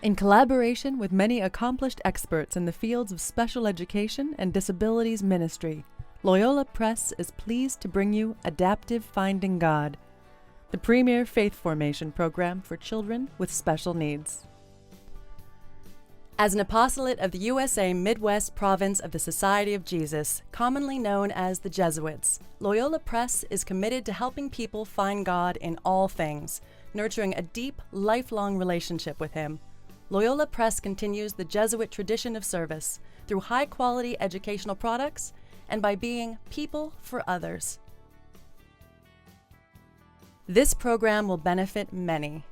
In collaboration with many accomplished experts in the fields of special education and disabilities ministry, Loyola Press is pleased to bring you Adaptive Finding God, the premier faith formation program for children with special needs. As an apostolate of the USA Midwest province of the Society of Jesus, commonly known as the Jesuits, Loyola Press is committed to helping people find God in all things, nurturing a deep, lifelong relationship with Him. Loyola Press continues the Jesuit tradition of service through high-quality educational products and by being people for others. This program will benefit many.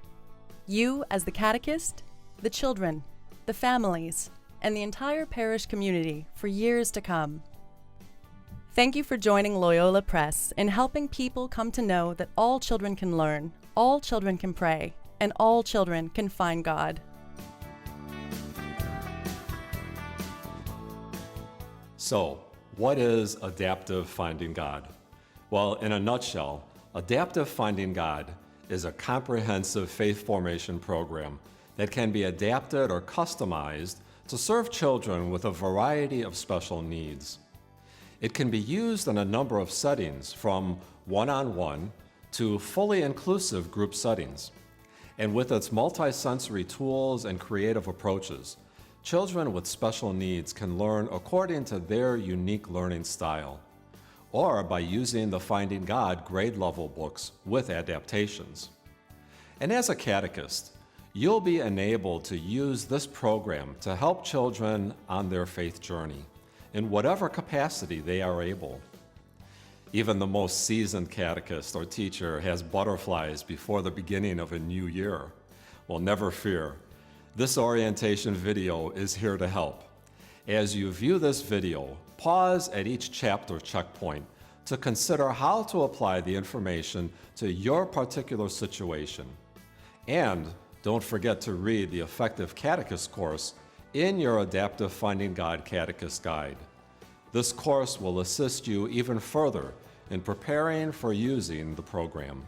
You as the catechist, the children, the families, and the entire parish community for years to come. Thank you for joining Loyola Press in helping people come to know that all children can learn, all children can pray, and all children can find God. So, what is Adaptive Finding God? Well, in a nutshell, Adaptive Finding God is a comprehensive faith formation program that can be adapted or customized to serve children with a variety of special needs. It can be used in a number of settings, from one-on-one to fully inclusive group settings. And with its multisensory tools and creative approaches, children with special needs can learn according to their unique learning style, or by using the Finding God grade level books with adaptations. And as a catechist, you'll be enabled to use this program to help children on their faith journey, in whatever capacity they are able. Even the most seasoned catechist or teacher has butterflies before the beginning of a new year. Well, never fear. This orientation video is here to help. As you view this video, pause at each chapter checkpoint to consider how to apply the information to your particular situation. And don't forget to read the Effective Catechist course in your Adaptive Finding God Catechist Guide. This course will assist you even further in preparing for using the program.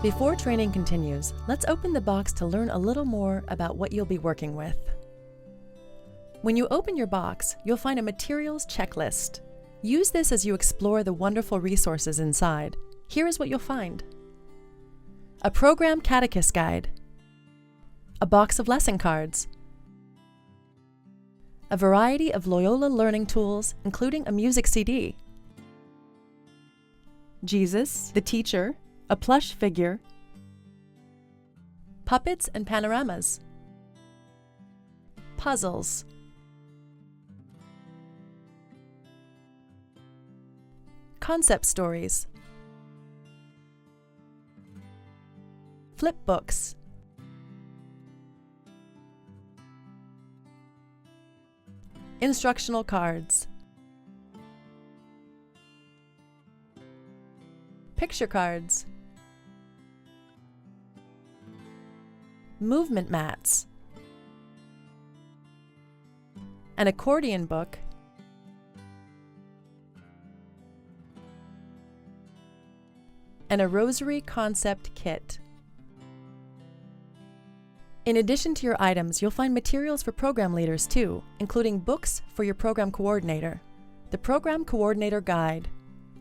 Before training continues, let's open the box to learn a little more about what you'll be working with. When you open your box, you'll find a materials checklist. Use this as you explore the wonderful resources inside. Here is what you'll find: a program catechist guide, a box of lesson cards, a variety of Loyola learning tools, including a music CD, Jesus, the teacher, a plush figure, puppets and panoramas, puzzles, concept stories, flip books, instructional cards, picture cards, movement mats, an accordion book, and a rosary concept kit. In addition to your items, you'll find materials for program leaders too, including books for your program coordinator, the Program Coordinator Guide,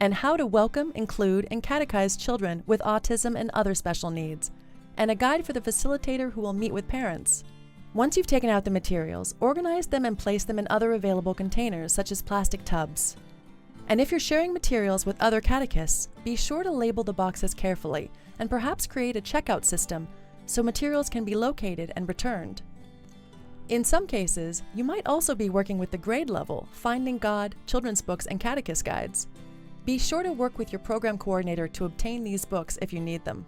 and how to welcome, include, and catechize children with autism and other special needs, and a guide for the facilitator who will meet with parents. Once you've taken out the materials, organize them and place them in other available containers, such as plastic tubs. And if you're sharing materials with other catechists, be sure to label the boxes carefully and perhaps create a checkout system so materials can be located and returned. In some cases, you might also be working with the grade level, Finding God, children's books, and catechist guides. Be sure to work with your program coordinator to obtain these books if you need them.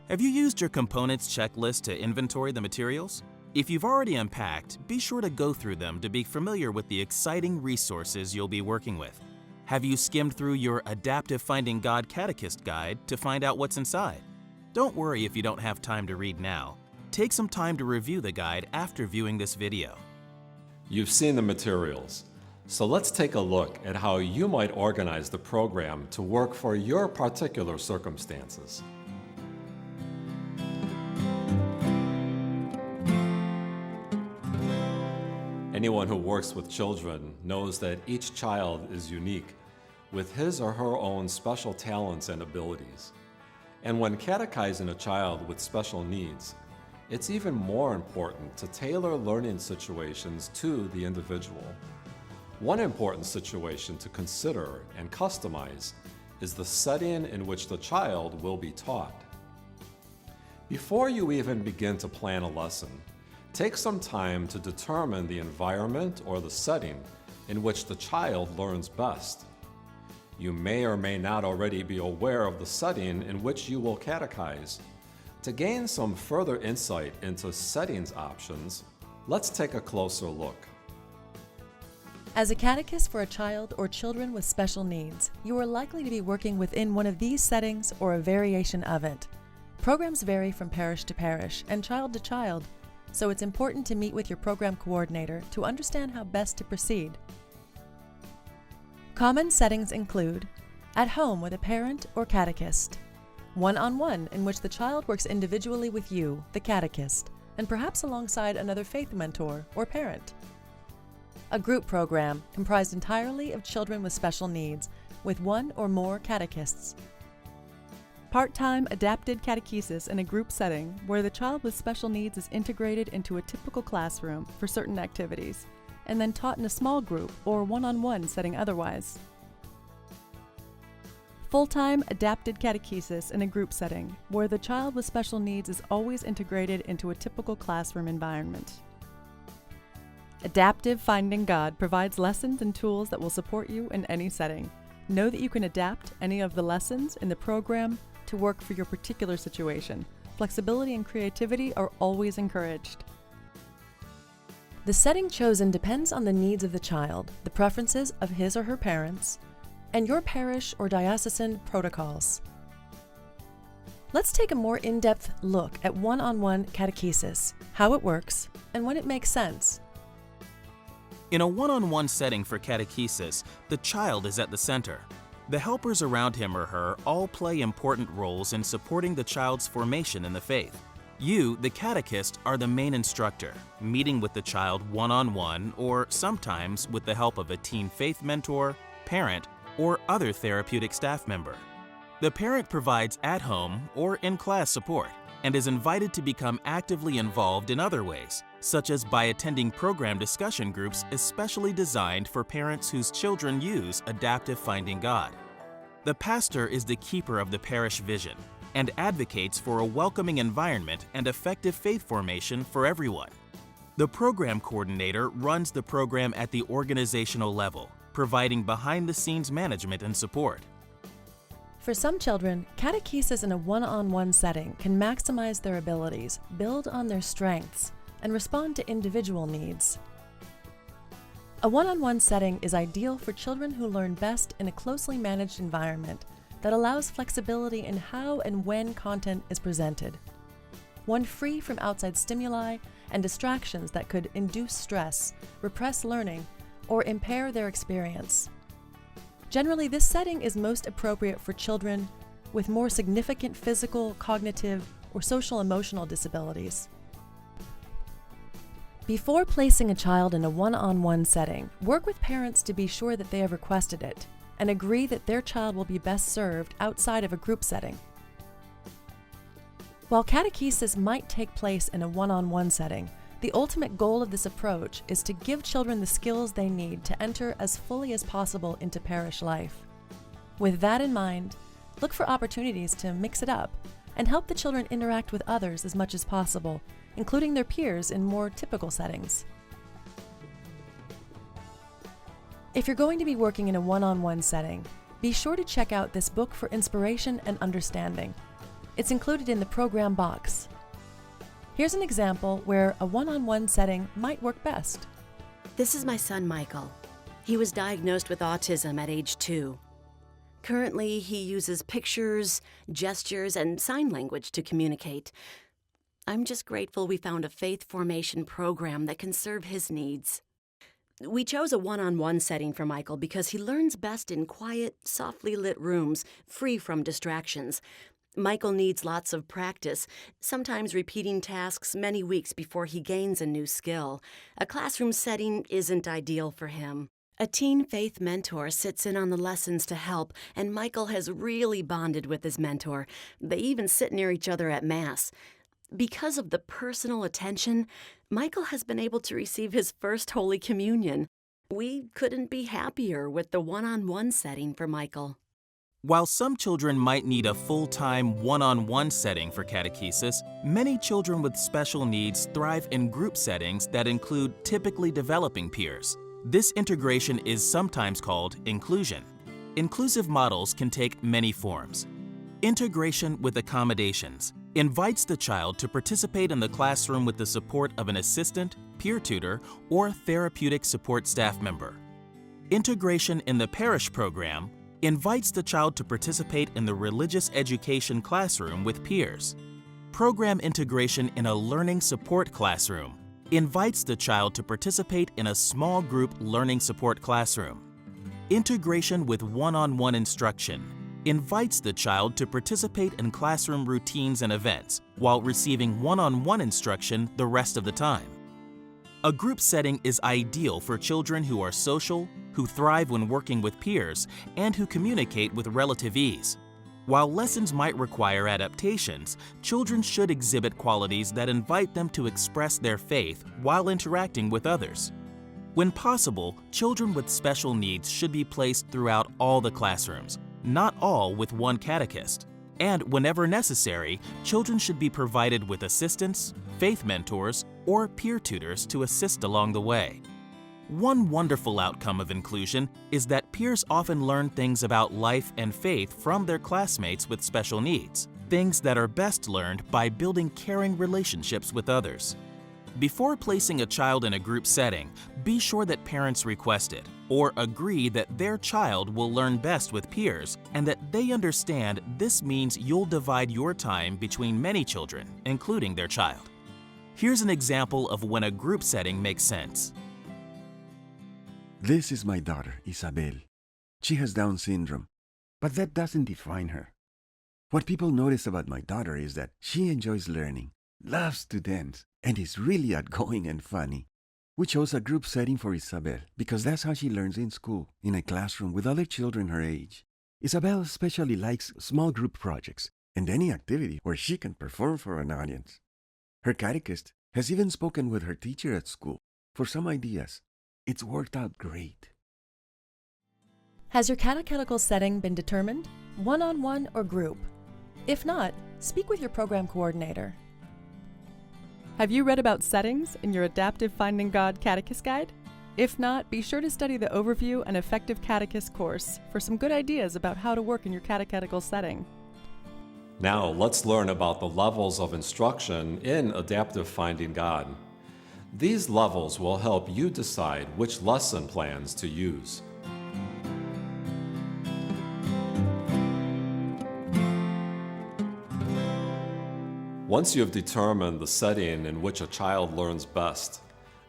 Have you used your components checklist to inventory the materials? If you've already unpacked, be sure to go through them to be familiar with the exciting resources you'll be working with. Have you skimmed through your Adaptive Finding God Catechist Guide to find out what's inside? Don't worry if you don't have time to read now. Take some time to review the guide after viewing this video. You've seen the materials. So let's take a look at how you might organize the program to work for your particular circumstances. Anyone who works with children knows that each child is unique, with his or her own special talents and abilities. And when catechizing a child with special needs, it's even more important to tailor learning situations to the individual. One important situation to consider and customize is the setting in which the child will be taught. Before you even begin to plan a lesson, take some time to determine the environment or the setting in which the child learns best. You may or may not already be aware of the setting in which you will catechize. To gain some further insight into settings options, let's take a closer look. As a catechist for a child or children with special needs, you are likely to be working within one of these settings or a variation of it. Programs vary from parish to parish and child to child, so it's important to meet with your program coordinator to understand how best to proceed. Common settings include at home with a parent or catechist, one-on-one in which the child works individually with you, the catechist, and perhaps alongside another faith mentor or parent. A group program comprised entirely of children with special needs, with one or more catechists. Part-time adapted catechesis in a group setting where the child with special needs is integrated into a typical classroom for certain activities, and then taught in a small group or one-on-one setting otherwise. Full-time adapted catechesis in a group setting where the child with special needs is always integrated into a typical classroom environment. Adaptive Finding God provides lessons and tools that will support you in any setting. Know that you can adapt any of the lessons in the program to work for your particular situation. Flexibility and creativity are always encouraged. The setting chosen depends on the needs of the child, the preferences of his or her parents, and your parish or diocesan protocols. Let's take a more in-depth look at one-on-one catechesis, how it works, and when it makes sense. In a one-on-one setting for catechesis, the child is at the center. The helpers around him or her all play important roles in supporting the child's formation in the faith. You, the catechist, are the main instructor, meeting with the child one-on-one or sometimes with the help of a teen faith mentor, parent, or other therapeutic staff member. The parent provides at-home or in-class support and is invited to become actively involved in other ways, such as by attending program discussion groups especially designed for parents whose children use Adaptive Finding God. The pastor is the keeper of the parish vision and advocates for a welcoming environment and effective faith formation for everyone. The program coordinator runs the program at the organizational level, providing behind-the-scenes management and support. For some children, catechesis in a one-on-one setting can maximize their abilities, build on their strengths, and respond to individual needs. A one-on-one setting is ideal for children who learn best in a closely managed environment that allows flexibility in how and when content is presented. One free from outside stimuli and distractions that could induce stress, repress learning, or impair their experience. Generally, this setting is most appropriate for children with more significant physical, cognitive, or social-emotional disabilities. Before placing a child in a one-on-one setting, work with parents to be sure that they have requested it and agree that their child will be best served outside of a group setting. While catechesis might take place in a one-on-one setting, the ultimate goal of this approach is to give children the skills they need to enter as fully as possible into parish life. With that in mind, look for opportunities to mix it up and help the children interact with others as much as possible, including their peers in more typical settings. If you're going to be working in a one-on-one setting, be sure to check out this book for inspiration and understanding. It's included in the program box. Here's an example where a one-on-one setting might work best. This is my son, Michael. He was diagnosed with autism at age 2. Currently, he uses pictures, gestures, and sign language to communicate. I'm just grateful we found a faith formation program that can serve his needs. We chose a one-on-one setting for Michael because he learns best in quiet, softly lit rooms, free from distractions. Michael needs lots of practice, sometimes repeating tasks many weeks before he gains a new skill. A classroom setting isn't ideal for him. A teen faith mentor sits in on the lessons to help, and Michael has really bonded with his mentor. They even sit near each other at Mass. Because of the personal attention, Michael has been able to receive his first Holy Communion. We couldn't be happier with the one-on-one setting for Michael. While some children might need a full-time one-on-one setting for catechesis, many children with special needs thrive in group settings that include typically developing peers. This integration is sometimes called inclusion. Inclusive models can take many forms. Integration with accommodations invites the child to participate in the classroom with the support of an assistant, peer tutor, or therapeutic support staff member. Integration in the parish program invites the child to participate in the religious education classroom with peers. Program integration in a learning support classroom invites the child to participate in a small group learning support classroom. Integration with one-on-one instruction invites the child to participate in classroom routines and events while receiving one-on-one instruction the rest of the time. A group setting is ideal for children who are social, who thrive when working with peers, and who communicate with relative ease. While lessons might require adaptations, children should exhibit qualities that invite them to express their faith while interacting with others. When possible, children with special needs should be placed throughout all the classrooms, not all with one catechist. And whenever necessary, children should be provided with assistants, faith mentors, or peer tutors to assist along the way. One wonderful outcome of inclusion is that peers often learn things about life and faith from their classmates with special needs, things that are best learned by building caring relationships with others. Before placing a child in a group setting, be sure that parents request it or agree that their child will learn best with peers and that they understand this means you'll divide your time between many children, including their child. Here's an example of when a group setting makes sense. This is my daughter, Isabel. She has Down syndrome, but that doesn't define her. What people notice about my daughter is that she enjoys learning, loves to dance, and is really outgoing and funny. We chose a group setting for Isabel because that's how she learns in school, in a classroom with other children her age. Isabel especially likes small group projects and any activity where she can perform for an audience. Her catechist has even spoken with her teacher at school for some ideas. It's worked out great. Has your catechetical setting been determined? One-on-one or group? If not, speak with your program coordinator. Have you read about settings in your Adaptive Finding God Catechist Guide? If not, be sure to study the Overview and Effective Catechist course for some good ideas about how to work in your catechetical setting. Now let's learn about the levels of instruction in Adaptive Finding God. These levels will help you decide which lesson plans to use. Once you have determined the setting in which a child learns best,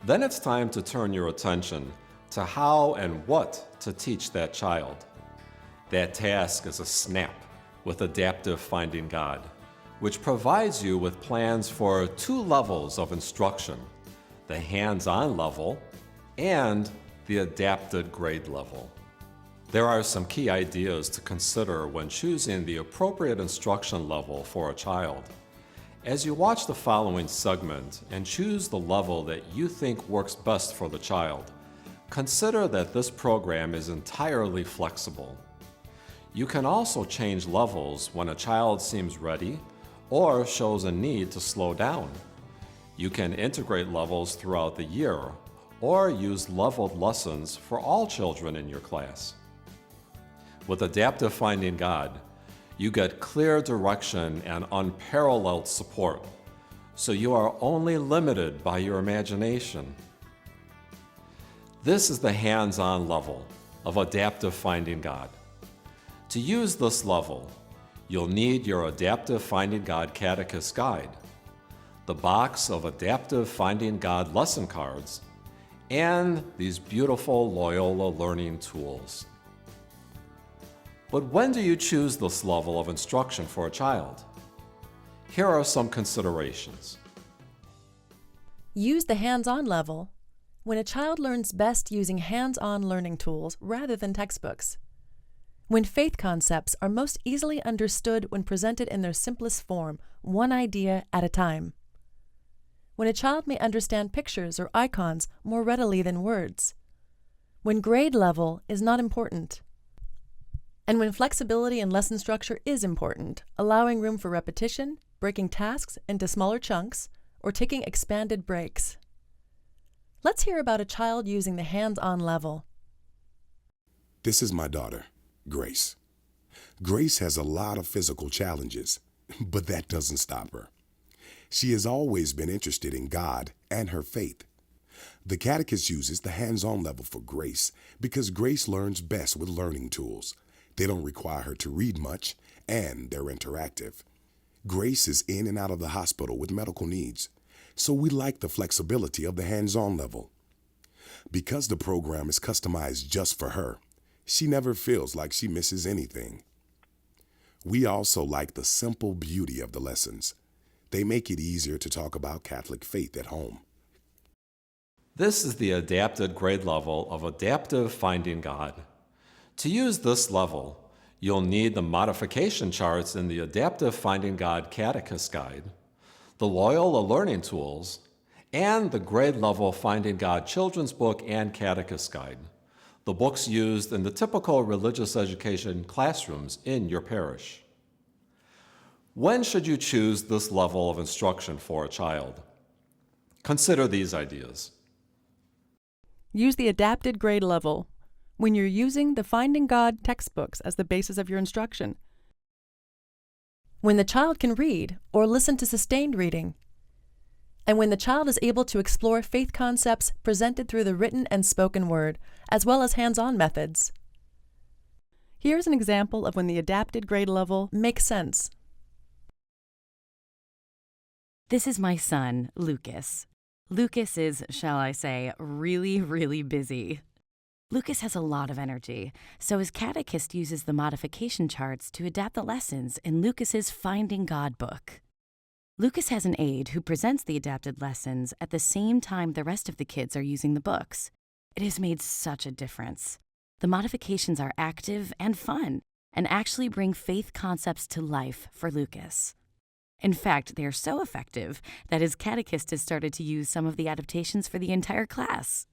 then it's time to turn your attention to how and what to teach that child. That task is a SNAP with Adaptive Finding God, which provides you with plans for 2 levels of instruction: the hands-on level and the adapted grade level. There are some key ideas to consider when choosing the appropriate instruction level for a child. As you watch the following segment and choose the level that you think works best for the child, consider that this program is entirely flexible. You can also change levels when a child seems ready or shows a need to slow down. You can integrate levels throughout the year or use leveled lessons for all children in your class. With Adaptive Finding God, you get clear direction and unparalleled support, so you are only limited by your imagination. This is the hands-on level of Adaptive Finding God. To use this level, you'll need your Adaptive Finding God Catechist Guide, the box of Adaptive Finding God lesson cards, and these beautiful Loyola learning tools. But when do you choose this level of instruction for a child? Here are some considerations. Use the hands-on level when a child learns best using hands-on learning tools rather than textbooks. When faith concepts are most easily understood when presented in their simplest form, one idea at a time. When a child may understand pictures or icons more readily than words. When grade level is not important. And when flexibility in lesson structure is important, allowing room for repetition, breaking tasks into smaller chunks, or taking expanded breaks. Let's hear about a child using the hands-on level. This is my daughter, Grace. Grace has a lot of physical challenges, but that doesn't stop her. She has always been interested in God and her faith. The Catechist uses the hands-on level for Grace because Grace learns best with learning tools. They don't require her to read much, and they're interactive. Grace is in and out of the hospital with medical needs, so we like the flexibility of the hands-on level. Because the program is customized just for her, she never feels like she misses anything. We also like the simple beauty of the lessons. They make it easier to talk about Catholic faith at home. This is the adapted grade level of Adaptive Finding God. To use this level, you'll need the modification charts in the Adaptive Finding God Catechist Guide, the Loyola Learning Tools, and the grade level Finding God Children's Book and Catechist Guide, the books used in the typical religious education classrooms in your parish. When should you choose this level of instruction for a child? Consider these ideas. Use the adapted grade level when you're using the Finding God textbooks as the basis of your instruction. When the child can read or listen to sustained reading. And when the child is able to explore faith concepts presented through the written and spoken word, as well as hands-on methods. Here's an example of when the adapted grade level makes sense. This is my son, Lucas. Lucas is, shall I say, really busy. Lucas has a lot of energy, so his catechist uses the modification charts to adapt the lessons in Lucas's Finding God book. Lucas has an aide who presents the adapted lessons at the same time the rest of the kids are using the books. It has made such a difference. The modifications are active and fun, and actually bring faith concepts to life for Lucas. In fact, they are so effective that his catechist has started to use some of the adaptations for the entire class.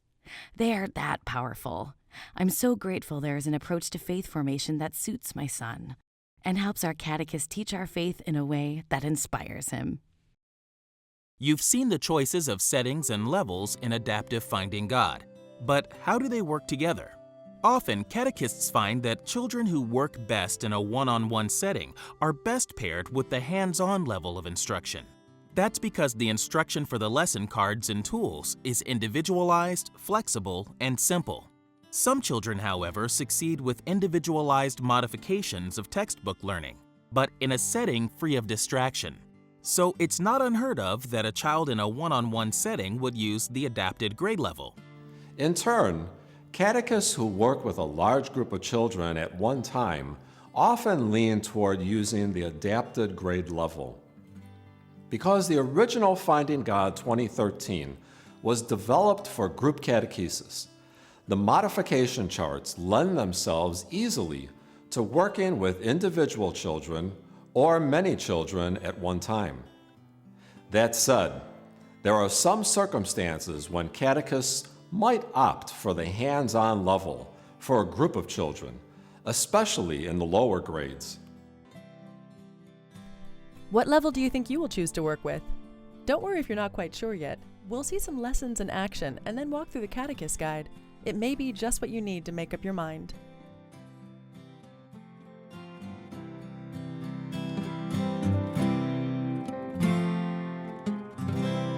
They are that powerful. I'm so grateful there is an approach to faith formation that suits my son and helps our catechist teach our faith in a way that inspires him. You've seen the choices of settings and levels in Adaptive Finding God, but how do they work together? Often, catechists find that children who work best in a one-on-one setting are best paired with the hands-on level of instruction. That's because the instruction for the lesson cards and tools is individualized, flexible, and simple. Some children, however, succeed with individualized modifications of textbook learning, but in a setting free of distraction. So it's not unheard of that a child in a one-on-one setting would use the adapted grade level. In turn, catechists who work with a large group of children at one time often lean toward using the adapted grade level. Because the original Finding God 2013 was developed for group catechesis, the modification charts lend themselves easily to working with individual children or many children at one time. That said, there are some circumstances when catechists might opt for the hands-on level for a group of children, especially in the lower grades. What level do you think you will choose to work with? Don't worry if you're not quite sure yet. We'll see some lessons in action and then walk through the Catechist Guide. It may be just what you need to make up your mind.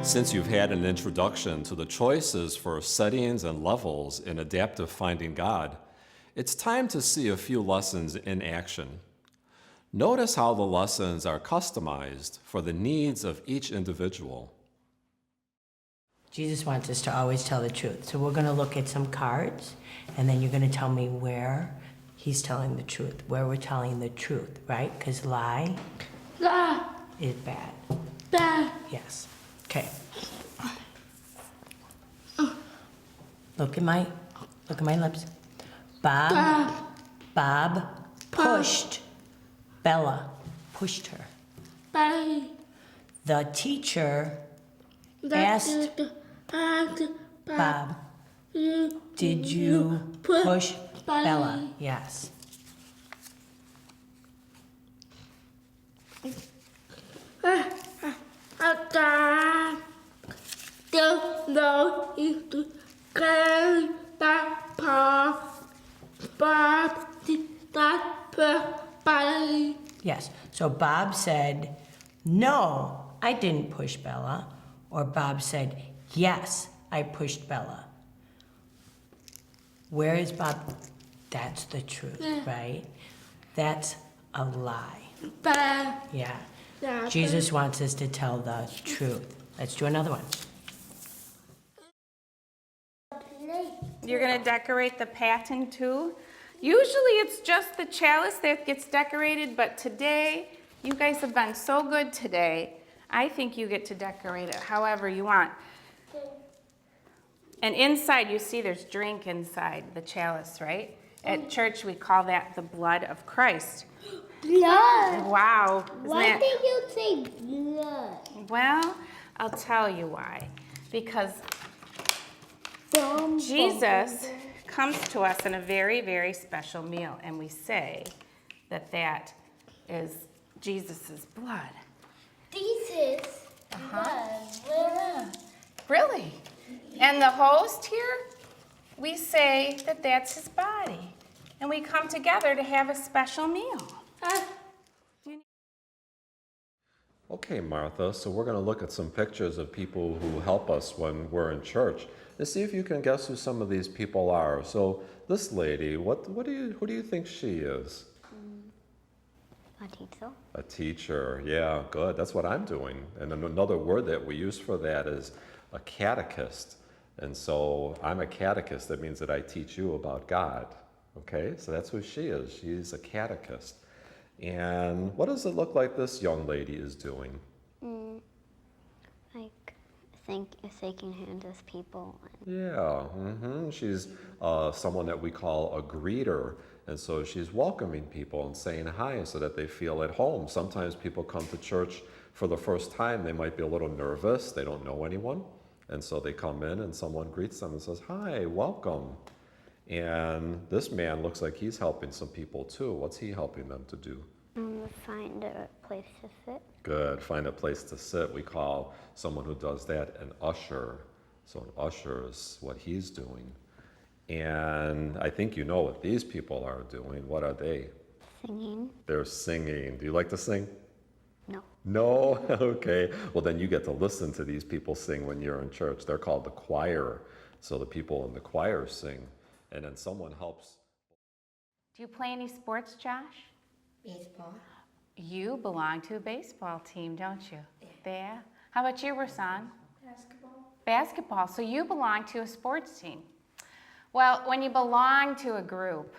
Since you've had an introduction to the choices for settings and levels in Adaptive Finding God, it's time to see a few lessons in action. Notice how the lessons are customized for the needs of each individual. Jesus wants us to always tell the truth. So we're going to look at some cards, and then you're going to tell me where he's telling the truth, where we're telling the truth, right? Because lie is bad. Yes. Okay. Look at my lips. Bob pushed Bella. Pushed her. The teacher asked Bob, did you push Bella? Yes. Yes. So Bob said, no, I didn't push Bella. Or Bob said, yes, I pushed Bella. Where is Bob? That's the truth, right? That's a lie. Yeah. Jesus wants us to tell the truth. Let's do another one. You're going to decorate the paten too. Usually it's just the chalice that gets decorated, but today, you guys have been so good today. I think you get to decorate it however you want. And inside, you see there's drink inside the chalice, right? At church, we call that the blood of Christ. Blood. Wow. Why did you say blood? Well, I'll tell you why. Because Jesus comes to us in a very, very special meal, and we say that that is Jesus' blood. Jesus. Blood. Really? And the host here, we say that that's his body. And we come together to have a special meal. Okay, Martha, so we're going to look at some pictures of people who help us when we're in church and see if you can guess who some of these people are. So this lady, who do you think she is? A teacher. A teacher, yeah, good. That's what I'm doing. And another word that we use for that is a catechist. And so I'm a catechist. That means that I teach you about God. Okay, so that's who she is. She's a catechist. And what does it look like this young lady is doing? Like shaking hands with people. Yeah, she's someone that we call a greeter. And so she's welcoming people and saying hi so that they feel at home. Sometimes people come to church for the first time. They might be a little nervous. They don't know anyone. And so they come in and someone greets them and says, hi, welcome. And this man looks like he's helping some people too. What's he helping them to do? Find a place to sit. Good, find a place to sit. We call someone who does that an usher. So an usher is what he's doing. And I think you know what these people are doing. What are they? Singing. They're singing. Do you like to sing? No. No? Okay. Well, then you get to listen to these people sing when you're in church. They're called the choir. So the people in the choir sing. And then someone helps. Do you play any sports, Josh? Baseball. You belong to a baseball team, don't you? Yeah. How about you, Rasan? Basketball. So you belong to a sports team. Well, when you belong to a group,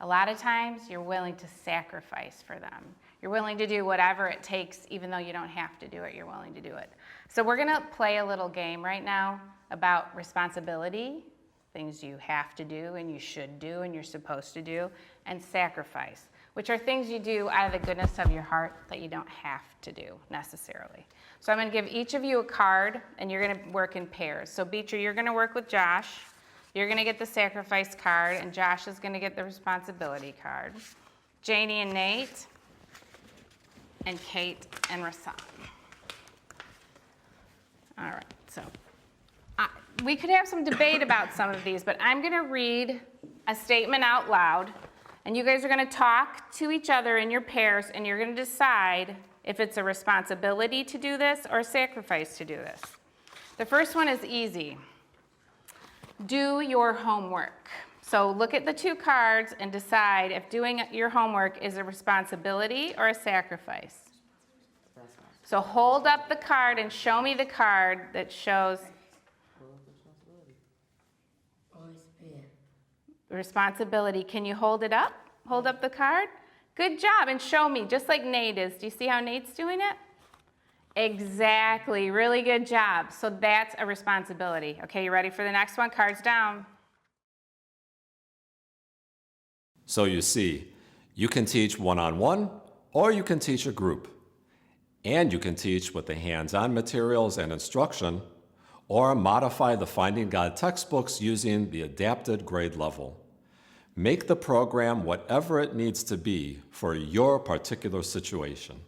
a lot of times you're willing to sacrifice for them. You're willing to do whatever it takes, even though you don't have to do it, you're willing to do it. So we're gonna play a little game right now about responsibility, things you have to do and you should do and you're supposed to do, and sacrifice, which are things you do out of the goodness of your heart that you don't have to do necessarily. So I'm gonna give each of you a card and you're gonna work in pairs. So Beecher, you're gonna work with Josh. You're gonna get the sacrifice card and Josh is gonna get the responsibility card. Janie and Nate, and Kate and Rasan. All right, so we could have some debate about some of these, but I'm gonna read a statement out loud and you guys are gonna talk to each other in your pairs and you're gonna decide if it's a responsibility to do this or a sacrifice to do this. The first one is easy. Do your homework. So look at the two cards and decide if doing your homework is a responsibility or a sacrifice. So hold up the card and show me the card that shows responsibility. Can you hold it up? Hold up the card? Good job, and show me, just like Nate is. Do you see how Nate's doing it? Exactly, really good job. So that's a responsibility. Okay, you ready for the next one? Cards down. So you see, you can teach one-on-one, or you can teach a group. And you can teach with the hands-on materials and instruction, or modify the Finding God textbooks using the adapted grade level. Make the program whatever it needs to be for your particular situation.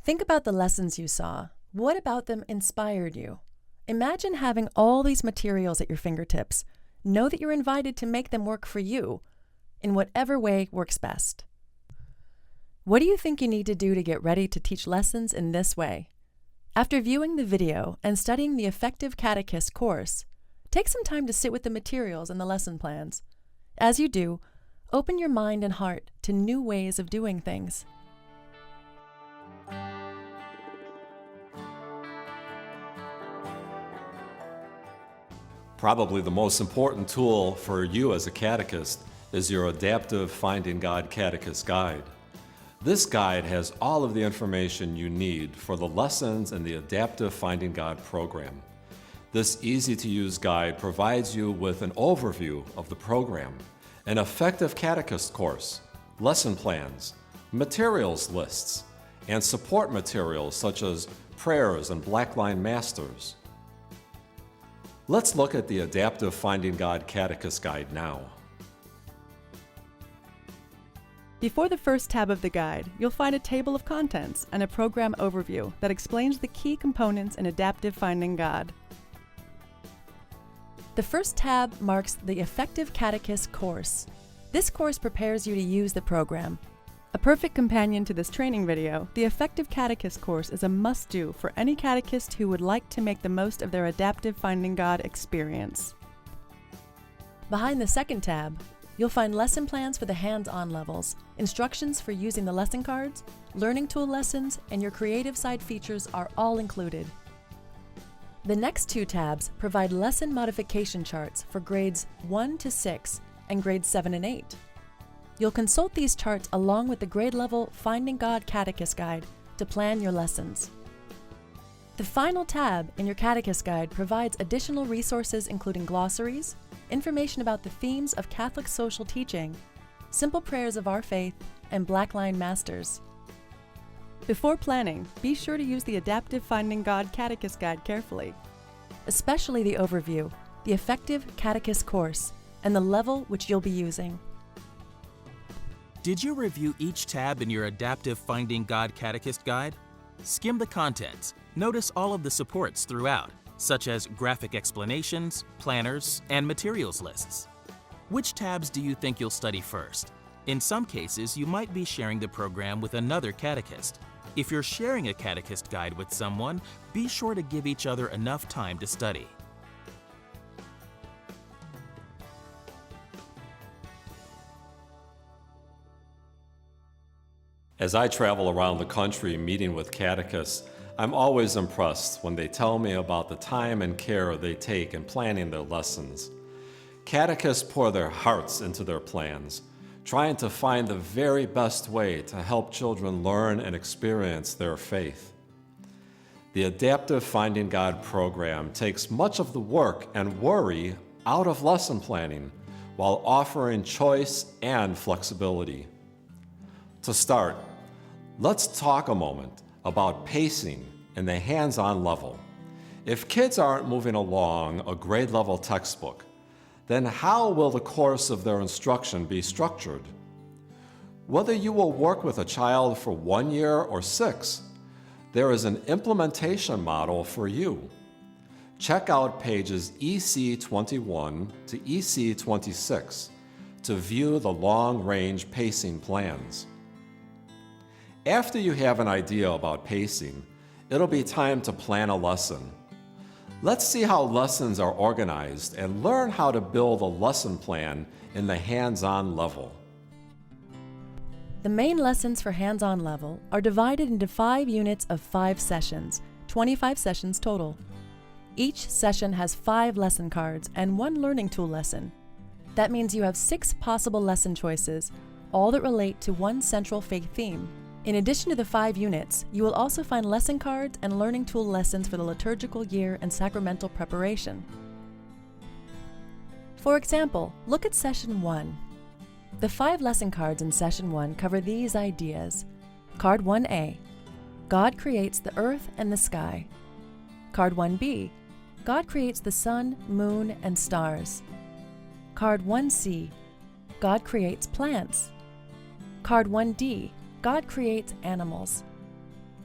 Think about the lessons you saw. What about them inspired you? Imagine having all these materials at your fingertips. Know that you're invited to make them work for you in whatever way works best. What do you think you need to do to get ready to teach lessons in this way? After viewing the video and studying the Effective Catechist course, take some time to sit with the materials and the lesson plans. As you do, open your mind and heart to new ways of doing things. Probably the most important tool for you as a catechist is your Adaptive Finding God Catechist Guide. This guide has all of the information you need for the lessons in the Adaptive Finding God program. This easy-to-use guide provides you with an overview of the program, an effective catechist course, lesson plans, materials lists, and support materials such as prayers and blackline masters. Let's look at the Adaptive Finding God Catechist Guide now. Before the first tab of the guide, you'll find a table of contents and a program overview that explains the key components in Adaptive Finding God. The first tab marks the Effective Catechist course. This course prepares you to use the program. A perfect companion to this training video, the Effective Catechist course is a must-do for any catechist who would like to make the most of their Adaptive Finding God experience. Behind the second tab, you'll find lesson plans for the hands-on levels, instructions for using the lesson cards, learning tool lessons, and your creative side features are all included. The next two tabs provide lesson modification charts for grades 1 to 6 and grades 7 and 8. You'll consult these charts along with the grade-level Finding God Catechist Guide to plan your lessons. The final tab in your Catechist Guide provides additional resources including glossaries, information about the themes of Catholic social teaching, simple prayers of our faith, and blackline masters. Before planning, be sure to use the Adaptive Finding God Catechist Guide carefully, especially the overview, the Effective Catechist course, and the level which you'll be using. Did you review each tab in your Adaptive Finding God Catechist Guide? Skim the contents. Notice all of the supports throughout, such as graphic explanations, planners, and materials lists. Which tabs do you think you'll study first? In some cases, you might be sharing the program with another catechist. If you're sharing a catechist guide with someone, be sure to give each other enough time to study. As I travel around the country meeting with catechists, I'm always impressed when they tell me about the time and care they take in planning their lessons. Catechists pour their hearts into their plans, trying to find the very best way to help children learn and experience their faith. The Adaptive Finding God program takes much of the work and worry out of lesson planning while offering choice and flexibility. To start, let's talk a moment about pacing in the hands-on level. If kids aren't moving along a grade-level textbook, then how will the course of their instruction be structured? Whether you will work with a child for 1 year or 6, there is an implementation model for you. Check out pages EC21 to EC26 to view the long-range pacing plans. After you have an idea about pacing, it'll be time to plan a lesson. Let's see how lessons are organized and learn how to build a lesson plan in the hands-on level. The main lessons for hands-on level are divided into 5 units of 5 sessions, 25 sessions total. Each session has 5 lesson cards and 1 learning tool lesson. That means you have 6 possible lesson choices, all that relate to one central faith theme. In addition to the 5 units, you will also find lesson cards and learning tool lessons for the liturgical year and sacramental preparation. For example, look at Session 1. The 5 lesson cards in Session 1 cover these ideas. Card 1A, God creates the earth and the sky. Card 1B, God creates the sun, moon, and stars. Card 1C, God creates plants. Card 1D, God creates animals.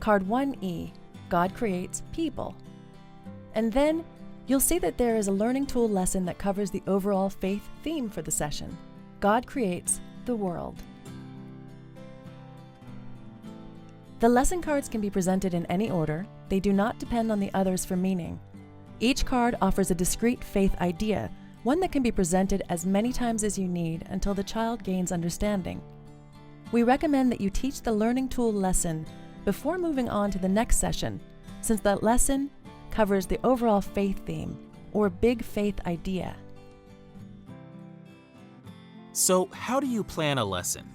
Card 1E, God creates people. And then you'll see that there is a learning tool lesson that covers the overall faith theme for the session. God creates the world. The lesson cards can be presented in any order. They do not depend on the others for meaning. Each card offers a discrete faith idea, one that can be presented as many times as you need until the child gains understanding. We recommend that you teach the learning tool lesson before moving on to the next session, since that lesson covers the overall faith theme, or big faith idea. So, how do you plan a lesson?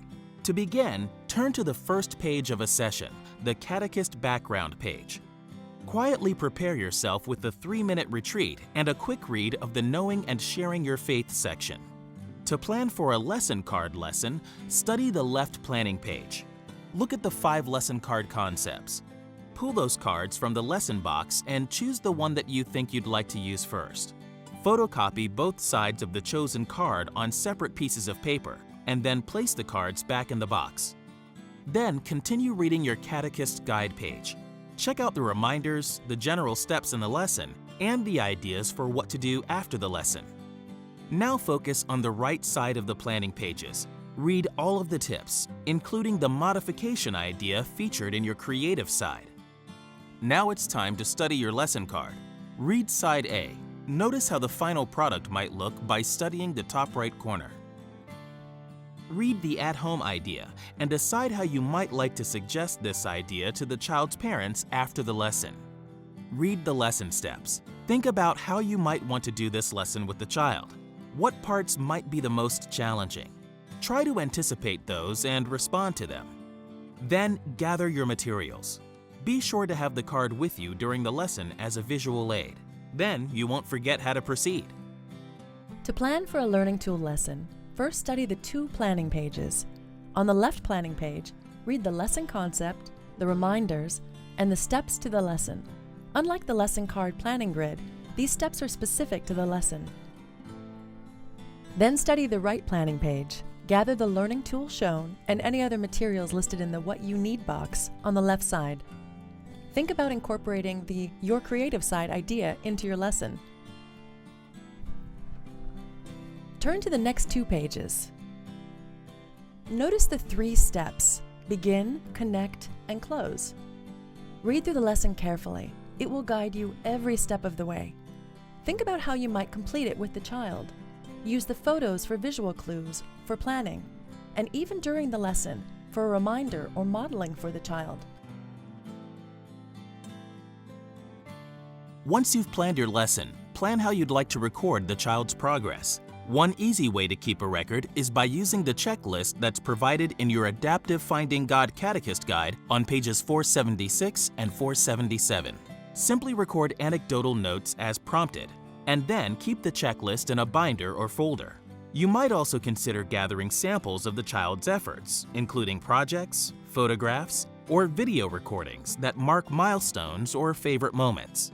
To begin, turn to the first page of a session, the Catechist background page. Quietly prepare yourself with the 3-minute retreat and a quick read of the Knowing and Sharing Your Faith section. To plan for a lesson card lesson, study the left planning page. Look at the 5 lesson card concepts. Pull those cards from the lesson box and choose the one that you think you'd like to use first. Photocopy both sides of the chosen card on separate pieces of paper, and then place the cards back in the box. Then continue reading your Catechist guide page. Check out the reminders, the general steps in the lesson, and the ideas for what to do after the lesson. Now focus on the right side of the planning pages. Read all of the tips, including the modification idea featured in your creative side. Now it's time to study your lesson card. Read side A. Notice how the final product might look by studying the top right corner. Read the at-home idea and decide how you might like to suggest this idea to the child's parents after the lesson. Read the lesson steps. Think about how you might want to do this lesson with the child. What parts might be the most challenging? Try to anticipate those and respond to them. Then gather your materials. Be sure to have the card with you during the lesson as a visual aid. Then you won't forget how to proceed. To plan for a learning tool lesson, first study the 2 planning pages. On the left planning page, read the lesson concept, the reminders, and the steps to the lesson. Unlike the lesson card planning grid, these steps are specific to the lesson. Then study the right planning page. Gather the learning tool shown and any other materials listed in the What You Need box on the left side. Think about incorporating the Your Creative Side idea into your lesson. Turn to the next 2 pages. Notice the 3 steps: begin, connect, and close. Read through the lesson carefully. It will guide you every step of the way. Think about how you might complete it with the child. Use the photos for visual clues, for planning, and even during the lesson for a reminder or modeling for the child. Once you've planned your lesson, plan how you'd like to record the child's progress. One easy way to keep a record is by using the checklist that's provided in your Adaptive Finding God Catechist Guide on pages 476 and 477. Simply record anecdotal notes as prompted, and then keep the checklist in a binder or folder. You might also consider gathering samples of the child's efforts, including projects, photographs, or video recordings that mark milestones or favorite moments.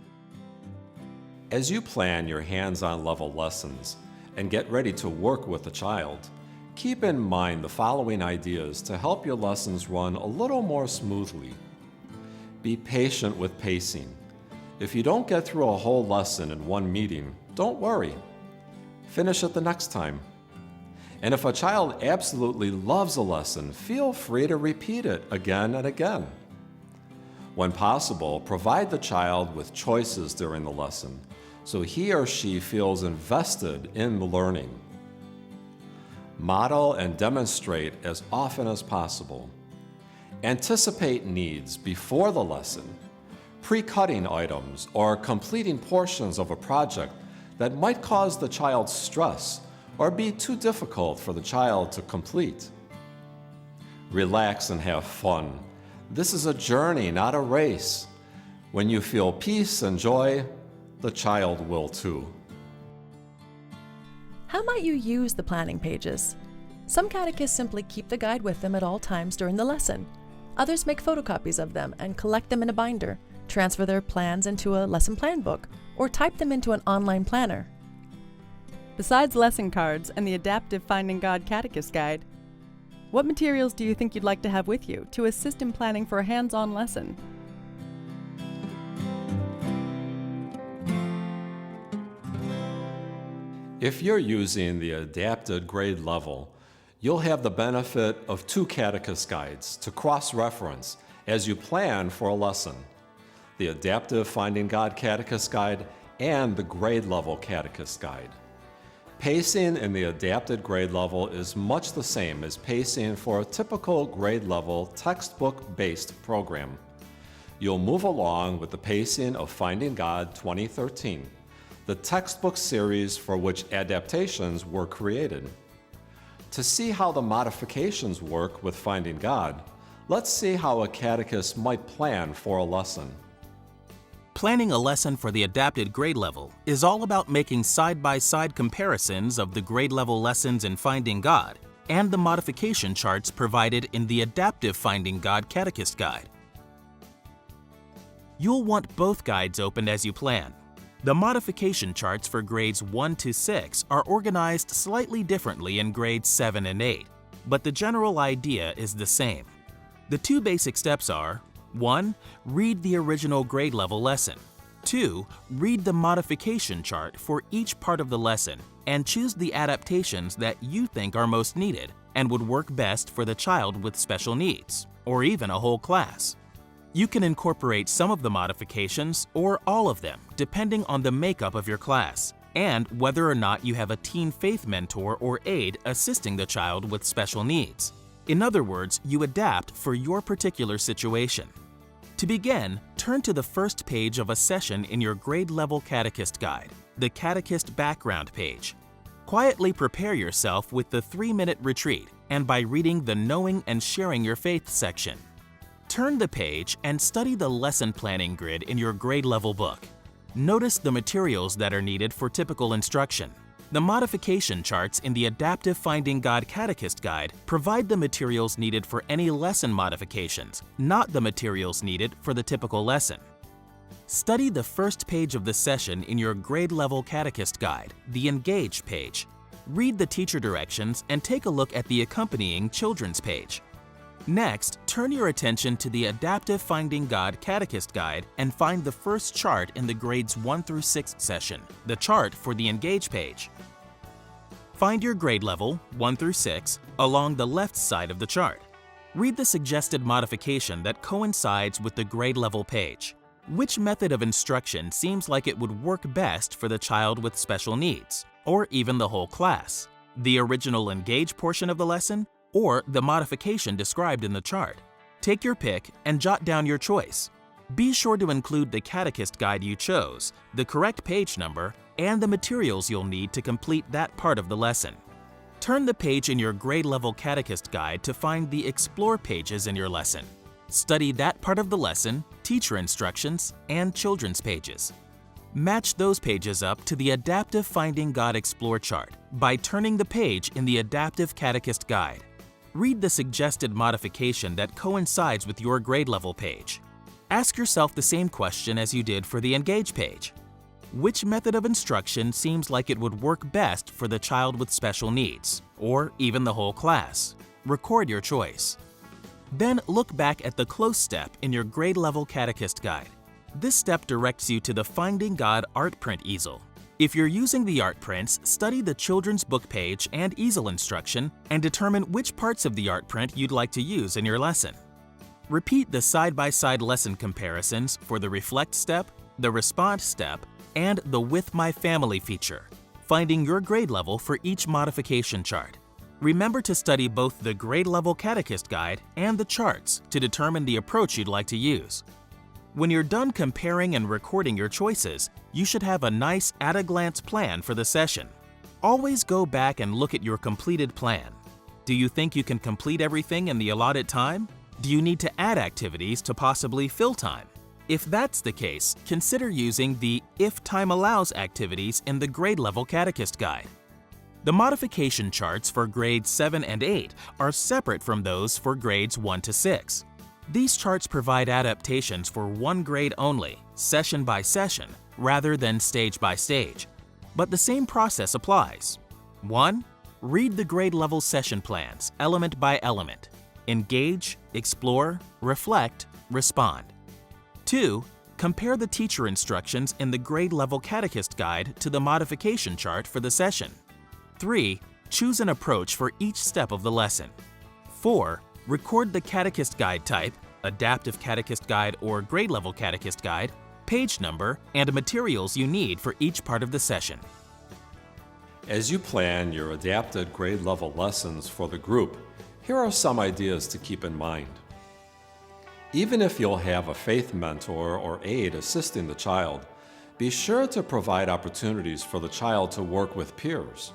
As you plan your hands-on level lessons and get ready to work with the child, keep in mind the following ideas to help your lessons run a little more smoothly. Be patient with pacing. If you don't get through a whole lesson in one meeting, don't worry. Finish it the next time. And if a child absolutely loves a lesson, feel free to repeat it again and again. When possible, provide the child with choices during the lesson, so he or she feels invested in the learning. Model and demonstrate as often as possible. Anticipate needs before the lesson. pre-cutting items, or completing portions of a project that might cause the child stress or be too difficult for the child to complete. Relax and have fun. This is a journey, not a race. When you feel peace and joy, the child will too. How might you use the planning pages? Some catechists simply keep the guide with them at all times during the lesson. Others make photocopies of them and collect them in a binder, transfer their plans into a lesson plan book, or type them into an online planner. Besides lesson cards and the adaptive Finding God Catechist Guide, what materials do you think you'd like to have with you to assist in planning for a hands-on lesson? If you're using the adapted grade level, you'll have the benefit of 2 catechist guides to cross-reference as you plan for a lesson: the Adaptive Finding God Catechist Guide and the Grade Level Catechist Guide. Pacing in the adapted grade level is much the same as pacing for a typical grade level textbook-based program. You'll move along with the pacing of Finding God 2013, the textbook series for which adaptations were created. To see how the modifications work with Finding God, let's see how a catechist might plan for a lesson. Planning a lesson for the adapted grade level is all about making side-by-side comparisons of the grade level lessons in Finding God and the modification charts provided in the Adaptive Finding God Catechist Guide. You'll want both guides opened as you plan. The modification charts for grades 1 to 6 are organized slightly differently in grades 7 and 8, but the general idea is the same. The 2 basic steps are: 1. Read the original grade level lesson. 2. Read the modification chart for each part of the lesson and choose the adaptations that you think are most needed and would work best for the child with special needs, or even a whole class. You can incorporate some of the modifications or all of them depending on the makeup of your class and whether or not you have a teen faith mentor or aide assisting the child with special needs. In other words, you adapt for your particular situation. To begin, turn to the first page of a session in your grade level catechist guide, the Catechist Background page. Quietly prepare yourself with the 3-minute retreat and by reading the Knowing and Sharing Your Faith section. Turn the page and study the lesson planning grid in your grade level book. Notice the materials that are needed for typical instruction. The modification charts in the Adaptive Finding God Catechist Guide provide the materials needed for any lesson modifications, not the materials needed for the typical lesson. Study the first page of the session in your grade level catechist guide, the Engage page. Read the teacher directions and take a look at the accompanying children's page. Next, turn your attention to the Adaptive Finding God Catechist Guide and find the first chart in the grades 1 through 6 session, the chart for the Engage page. Find your grade level, 1 through 6, along the left side of the chart. Read the suggested modification that coincides with the grade level page. Which method of instruction seems like it would work best for the child with special needs, or even the whole class? The original Engage portion of the lesson, or the modification described in the chart? Take your pick and jot down your choice. Be sure to include the catechist guide you chose, the correct page number, and the materials you'll need to complete that part of the lesson. Turn the page in your grade level catechist guide to find the Explore pages in your lesson. Study that part of the lesson, teacher instructions, and children's pages. Match those pages up to the Adaptive Finding God Explore chart by turning the page in the Adaptive Catechist Guide. Read the suggested modification that coincides with your grade level page. Ask yourself the same question as you did for the Engage page. Which method of instruction seems like it would work best for the child with special needs, or even the whole class? Record your choice. Then look back at the Close step in your grade level catechist guide. This step directs you to the Finding God art print easel. If you're using the art prints, study the children's book page and easel instruction and determine which parts of the art print you'd like to use in your lesson. Repeat the side-by-side lesson comparisons for the Reflect step, the Respond step, and the With My Family feature, finding your grade level for each modification chart. Remember to study both the grade level catechist guide and the charts to determine the approach you'd like to use. When you're done comparing and recording your choices, you should have a nice at-a-glance plan for the session. Always go back and look at your completed plan. Do you think you can complete everything in the allotted time? Do you need to add activities to possibly fill time? If that's the case, consider using the If Time Allows activities in the grade level Catechist Guide. The modification charts for grades 7 and 8 are separate from those for grades 1 to 6. These charts provide adaptations for one grade only, session by session, rather than stage by stage. But the same process applies. 1. Read the grade level session plans, element by element. Engage, explore, reflect, respond. 2. Compare the teacher instructions in the grade level Catechist Guide to the modification chart for the session. 3. Choose an approach for each step of the lesson. 4. Record the Catechist Guide type, Adaptive Catechist Guide or Grade Level Catechist Guide, page number, and materials you need for each part of the session. As you plan your adapted grade level lessons for the group, here are some ideas to keep in mind. Even if you'll have a faith mentor or aide assisting the child, be sure to provide opportunities for the child to work with peers.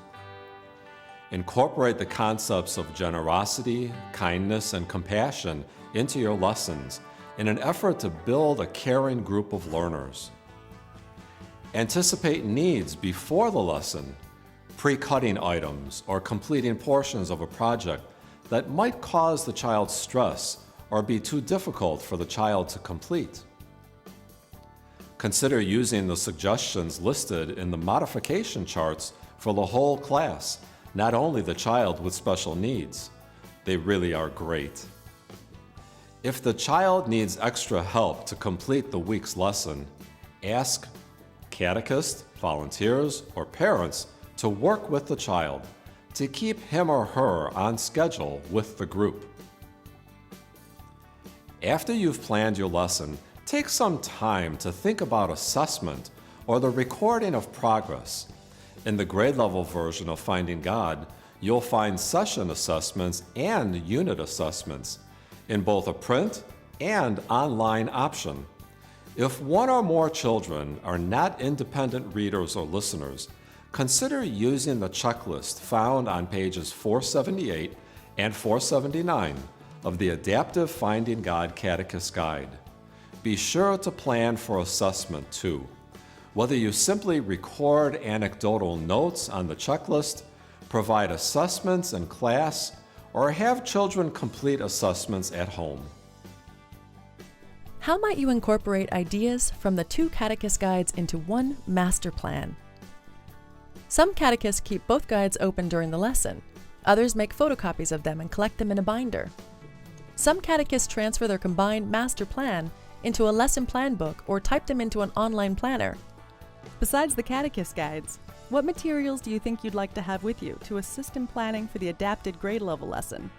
Incorporate the concepts of generosity, kindness, and compassion into your lessons in an effort to build a caring group of learners. Anticipate needs before the lesson, pre-cutting items or completing portions of a project that might cause the child stress or be too difficult for the child to complete. Consider using the suggestions listed in the modification charts for the whole class, not only the child with special needs. They really are great. If the child needs extra help to complete the week's lesson, ask catechists, volunteers, or parents to work with the child to keep him or her on schedule with the group. After you've planned your lesson, take some time to think about assessment or the recording of progress. In the grade level version of Finding God, you'll find session assessments and unit assessments in both a print and online option. If one or more children are not independent readers or listeners, consider using the checklist found on pages 478 and 479 of the Adaptive Finding God Catechist Guide. Be sure to plan for assessment too. Whether you simply record anecdotal notes on the checklist, provide assessments in class, or have children complete assessments at home. How might you incorporate ideas from the two catechist guides into one master plan? Some catechists keep both guides open during the lesson. Others make photocopies of them and collect them in a binder. Some catechists transfer their combined master plan into a lesson plan book or type them into an online planner. Besides the catechist guides, what materials do you think you'd like to have with you to assist in planning for the adapted grade level lesson?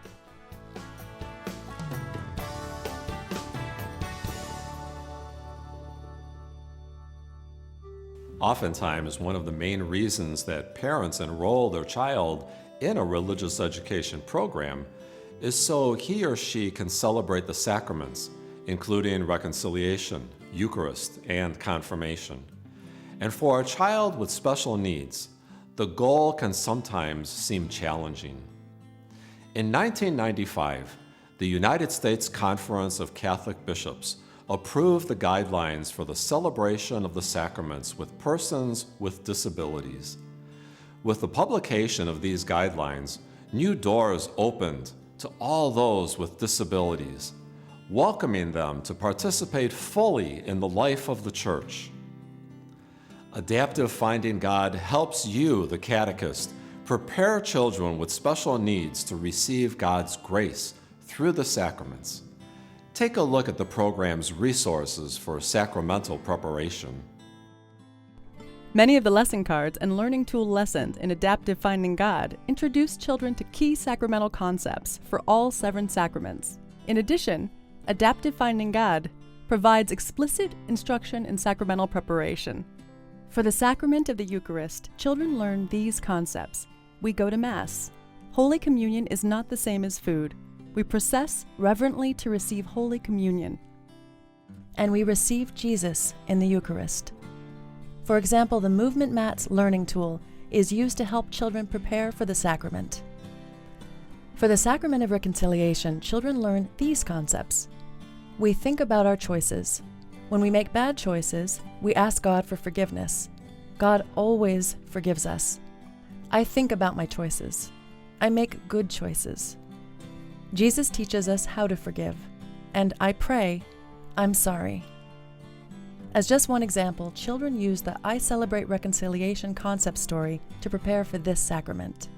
Oftentimes, one of the main reasons that parents enroll their child in a religious education program is so he or she can celebrate the sacraments, including reconciliation, Eucharist, and confirmation. And for a child with special needs, the goal can sometimes seem challenging. In 1995, the United States Conference of Catholic Bishops approved the guidelines for the celebration of the sacraments with persons with disabilities. With the publication of these guidelines, new doors opened to all those with disabilities, welcoming them to participate fully in the life of the Church. Adaptive Finding God helps you, the catechist, prepare children with special needs to receive God's grace through the sacraments. Take a look at the program's resources for sacramental preparation. Many of the lesson cards and learning tool lessons in Adaptive Finding God introduce children to key sacramental concepts for all 7 sacraments. In addition, Adaptive Finding God provides explicit instruction in sacramental preparation. For the sacrament of the Eucharist, children learn these concepts. We go to Mass. Holy Communion is not the same as food. We process reverently to receive Holy Communion. and we receive Jesus in the Eucharist. For example, the Movement Mats learning tool is used to help children prepare for the sacrament. For the Sacrament of Reconciliation, children learn these concepts. We think about our choices. When we make bad choices, we ask God for forgiveness. God always forgives us. I think about my choices. I make good choices. Jesus teaches us how to forgive, and I pray, I'm sorry. As just one example, children use the I Celebrate Reconciliation concept story to prepare for this sacrament.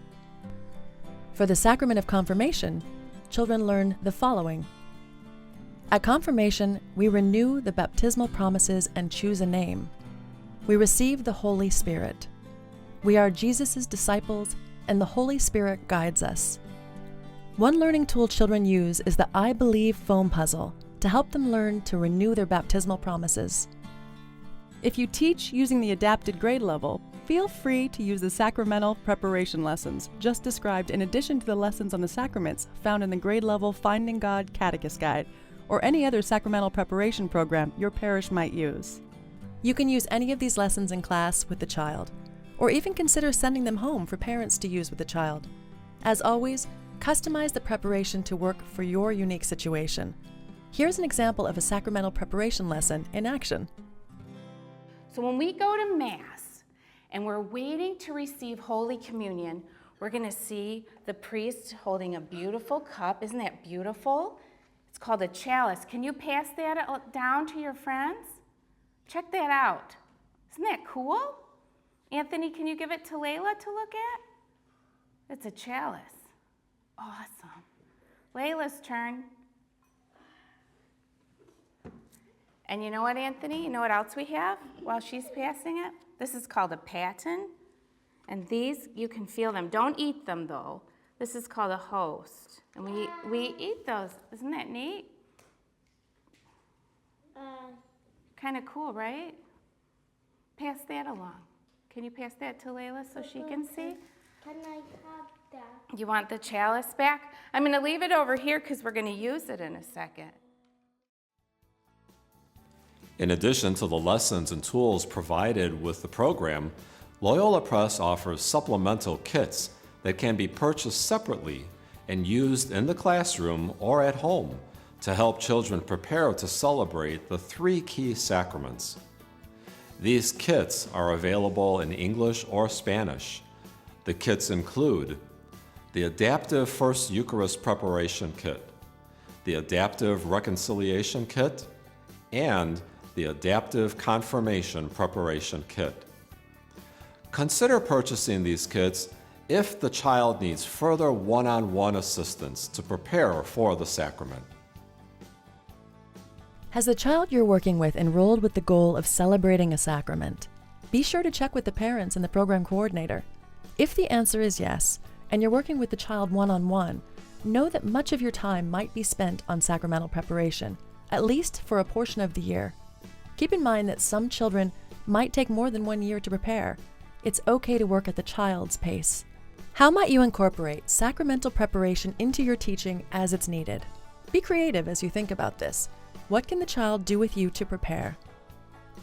For the Sacrament of Confirmation, children learn the following. At confirmation, we renew the baptismal promises and choose a name. We receive the Holy Spirit. We are Jesus' disciples, and the Holy Spirit guides us. One learning tool children use is the I Believe foam puzzle to help them learn to renew their baptismal promises. If you teach using the adapted grade level, feel free to use the sacramental preparation lessons just described in addition to the lessons on the sacraments found in the grade level Finding God Catechist Guide, or any other sacramental preparation program your parish might use. You can use any of these lessons in class with the child, or even consider sending them home for parents to use with the child. As always, customize the preparation to work for your unique situation. Here's an example of a sacramental preparation lesson in action. So when we go to Mass and we're waiting to receive Holy Communion, we're going to see the priest holding a beautiful cup. Isn't that beautiful? It's called a chalice. Can you pass that down to your friends? Check that out. Isn't that cool? Anthony, can you give it to Layla to look at? It's a chalice. Awesome. Layla's turn. And you know what, Anthony? You know what else we have while she's passing it? This is called a paten. And these, you can feel them. Don't eat them, though. This is called a host. And we eat those. Isn't that neat? Kind of cool, right? Pass that along. Can you pass that to Layla so she can see? Can I have that? You want the chalice back? I'm going to leave it over here because we're going to use it in a second. In addition to the lessons and tools provided with the program, Loyola Press offers supplemental kits that can be purchased separately and used in the classroom or at home to help children prepare to celebrate the 3 key sacraments. These kits are available in English or Spanish. The kits include the Adaptive First Eucharist Preparation Kit, the Adaptive Reconciliation Kit, and the Adaptive Confirmation Preparation Kit. Consider purchasing these kits if the child needs further one-on-one assistance to prepare for the sacrament. Has the child you're working with enrolled with the goal of celebrating a sacrament? Be sure to check with the parents and the program coordinator. If the answer is yes, and you're working with the child one-on-one, know that much of your time might be spent on sacramental preparation, at least for a portion of the year. Keep in mind that some children might take more than 1 year to prepare. It's okay to work at the child's pace. How might you incorporate sacramental preparation into your teaching as it's needed? Be creative as you think about this. What can the child do with you to prepare?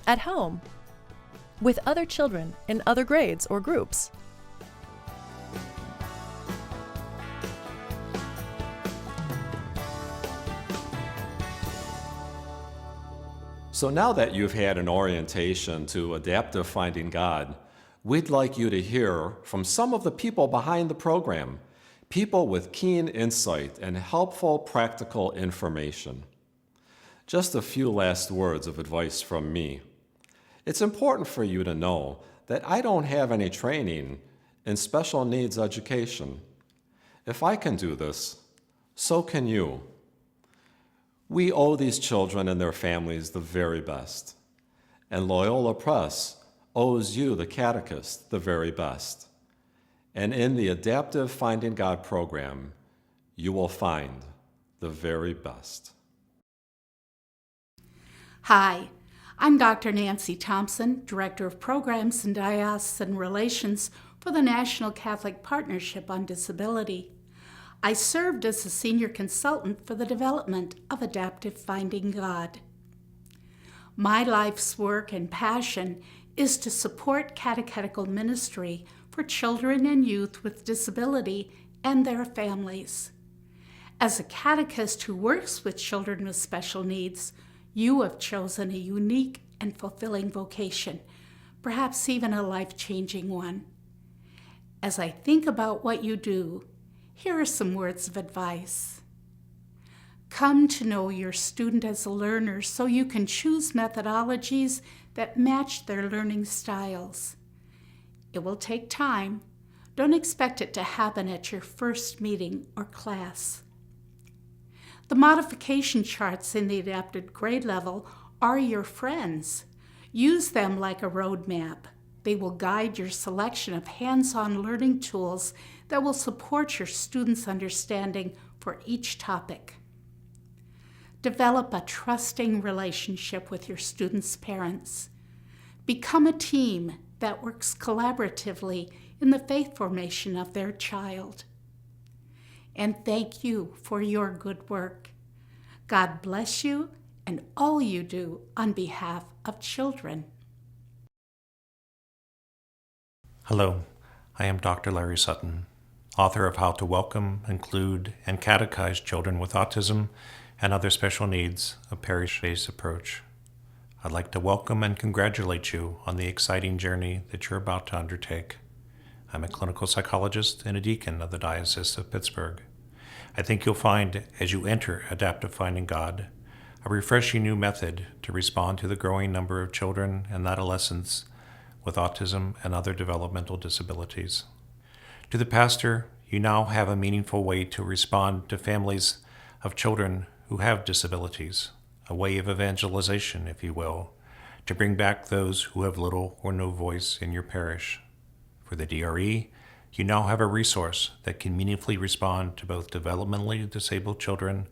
At home? With other children in other grades or groups? So now that you've had an orientation to adaptive finding God, we'd like you to hear from some of the people behind the program, people with keen insight and helpful practical information. Just a few last words of advice from me. It's important for you to know that I don't have any training in special needs education. If I can do this, so can you. We owe these children and their families the very best. And Loyola Press owes you, the Catechist, the very best. And in the Adaptive Finding God program, you will find the very best. Hi, I'm Dr. Nancy Thompson, Director of Programs and Diocesan Relations for the National Catholic Partnership on Disability. I served as a senior consultant for the development of Adaptive Finding God. My life's work and passion is to support catechetical ministry for children and youth with disability and their families. As a catechist who works with children with special needs, you have chosen a unique and fulfilling vocation, perhaps even a life-changing one. As I think about what you do, here are some words of advice. Come to know your student as a learner so you can choose methodologies that match their learning styles. It will take time. Don't expect it to happen at your first meeting or class. The modification charts in the adapted grade level are your friends. Use them like a roadmap. They will guide your selection of hands-on learning tools that will support your students' understanding for each topic. Develop a trusting relationship with your students' parents. Become a team that works collaboratively in the faith formation of their child. And thank you for your good work. God bless you and all you do on behalf of children. Hello, I am Dr. Larry Sutton, author of How to Welcome, Include, and Catechize Children with Autism and Other Special Needs, a Parish-Based Approach. I'd like to welcome and congratulate you on the exciting journey that you're about to undertake. I'm a clinical psychologist and a deacon of the Diocese of Pittsburgh. I think you'll find, as you enter Adaptive Finding God, a refreshing new method to respond to the growing number of children and adolescents with autism and other developmental disabilities. To the pastor, you now have a meaningful way to respond to families of children who have disabilities, a way of evangelization, if you will, to bring back those who have little or no voice in your parish. For the DRE, you now have a resource that can meaningfully respond to both developmentally disabled children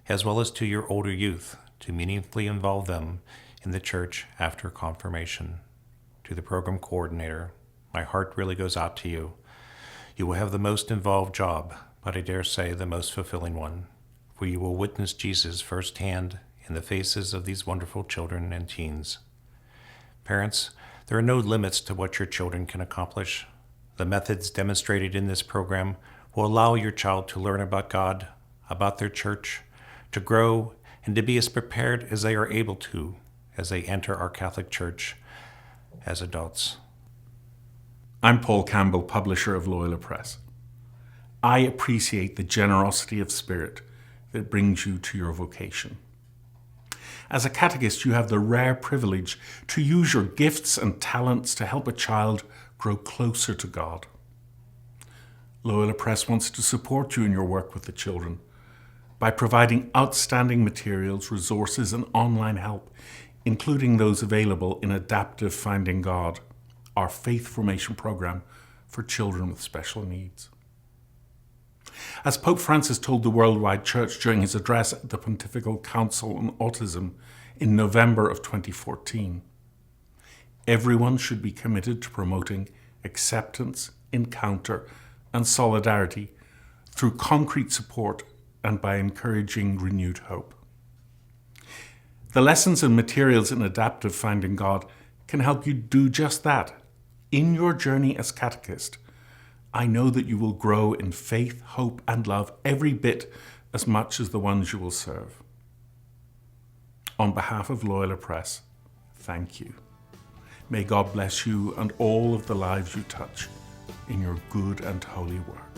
as well as to your older youth to meaningfully involve them in the church after confirmation. To the program coordinator, my heart really goes out to you. You will have the most involved job, but I dare say the most fulfilling one, for you will witness Jesus firsthand in the faces of these wonderful children and teens. Parents, there are no limits to what your children can accomplish. The methods demonstrated in this program will allow your child to learn about God, about their church, to grow, and to be as prepared as they are able to as they enter our Catholic Church as adults. I'm Paul Campbell, publisher of Loyola Press. I appreciate the generosity of spirit that brings you to your vocation. As a catechist, you have the rare privilege to use your gifts and talents to help a child grow closer to God. Loyola Press wants to support you in your work with the children by providing outstanding materials, resources, and online help, including those available in Adaptive Finding God, our faith formation program for children with special needs. As Pope Francis told the Worldwide Church during his address at the Pontifical Council on Autism in November of 2014, everyone should be committed to promoting acceptance, encounter, and solidarity through concrete support and by encouraging renewed hope. The lessons and materials in Adaptive Finding God can help you do just that. In your journey as catechist, I know that you will grow in faith, hope, and love every bit as much as the ones you will serve. On behalf of Loyola Press, thank you. May God bless you and all of the lives you touch in your good and holy work.